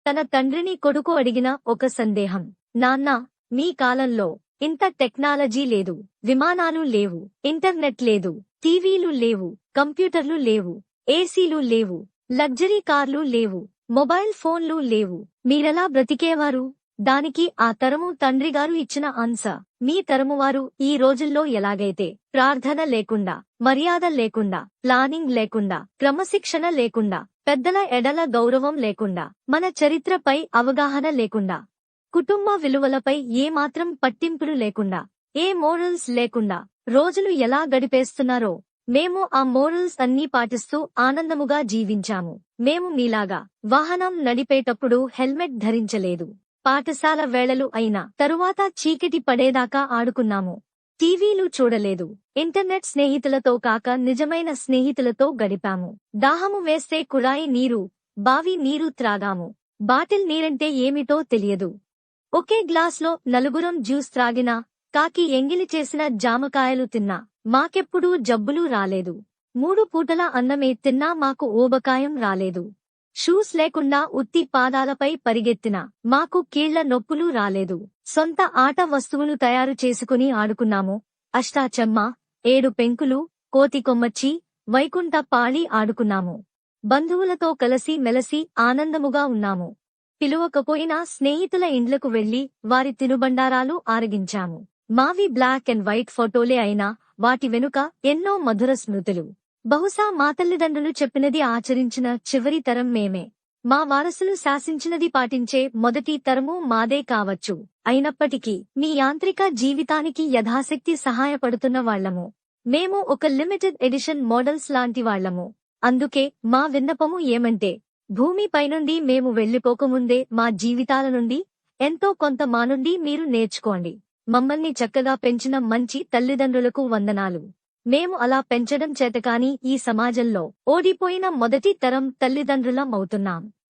తన తండ్రిని కొడుకు అడిగిన ఒక సందేహం. నాన్నా, మీ కాలంలో ఇంత టెక్నాలజీ లేదు, విమానాలు లేవు, ఇంటర్నెట్ లేదు, టీవీలు లేవు, కంప్యూటర్లు లేవు, ఏసీలు లేవు, లగ్జరీ కార్లు లేవు, మొబైల్ ఫోన్లు లేవు. మీరెలా బ్రతికేవారు? దానికి ఆ తరము తండ్రిగారు ఇచ్చిన ఆన్సర్: మీ తరమువారు ఈ రోజుల్లో ఎలాగైతే ప్రార్థన లేకుండా, మర్యాద లేకుండా, ప్లానింగ్ లేకుండా, క్రమశిక్షణ లేకుండా, పెద్దల ఎడల గౌరవం లేకుండా, మన చరిత్రపై అవగాహన లేకుండా, కుటుంబ విలువలపై ఏమాత్రం పట్టింపులు లేకుండా, ఏ మోరల్స్ లేకుండా రోజులు ఎలా గడిపేస్తున్నారో, మేము ఆ మోరల్స్ అన్నీ పాటిస్తూ ఆనందముగా జీవించాము. మేము మీలాగా వాహనం నడిపేటప్పుడు హెల్మెట్ ధరించలేదు. పాఠశాల వేళలు అయినా తరువాత చీకటి పడేదాకా ఆడుకున్నాము. టీవీలు చూడలేదు. ఇంటర్నెట్ స్నేహితులతో కాక నిజమైన స్నేహితులతో గడిపాము. దాహము వేస్తే కుళాయి నీరు, బావి నీరు త్రాగాము. బాటిల్ నీరంటే ఏమిటో తెలియదు. ఒకే గ్లాస్లో నలుగురం జ్యూస్ త్రాగినా, కాకి ఎంగిలి చేసిన జామకాయలు తిన్నా మాకెప్పుడూ జబ్బులు రాలేదు. 3 పూటల అన్నమే తిన్నా మాకు ఊబకాయం రాలేదు. షూస్ లేకుండా ఉత్తి పాదాలపై పరిగెత్తినా మాకు కీళ్ల నొప్పులు రాలేదు. సొంత ఆట వస్తువులు తయారు చేసుకుని ఆడుకున్నాము. అష్టాచెమ్మ, 7 పెంకులు, కోతి కొమ్మచ్చి, వైకుంఠ పాళి ఆడుకున్నాము. బంధువులతో కలిసి మెలసి ఆనందముగా ఉన్నాము. పిలువకపోయినా స్నేహితుల ఇండ్లకు వెళ్లి వారి తినుబండారాలు ఆరగించాము. మావి బ్లాక్ అండ్ వైట్ ఫోటోలే అయినా వాటి వెనుక ఎన్నో మధుర స్మృతులు. బహుశా మా తల్లిదండ్రులు చెప్పినది ఆచరించిన చివరి తరం మేమే. మా వారసులు శాసించినది పాటించే మొదటి తరము మాదే కావచ్చు. అయినప్పటికీ మీ యాంత్రిక జీవితానికి యథాశక్తి సహాయపడుతున్న వాళ్లము. మేము ఒక లిమిటెడ్ ఎడిషన్ మోడల్స్ లాంటి వాళ్లము. అందుకే మా విన్నపము ఏమంటే, భూమిపైనుండి మేము వెళ్లిపోకముందే మా జీవితాల నుండి ఎంతో కొంత మా నుండి మీరు నేర్చుకోండి. మమ్మల్ని చక్కగా పెంచిన మంచి తల్లిదండ్రులకు వందనాలు. మేము అలా పెంచడం చేతకాని ఈ సమాజంలో ఓడిపోయిన మొదటి తరం తల్లిదండ్రులం అవుతున్నాం.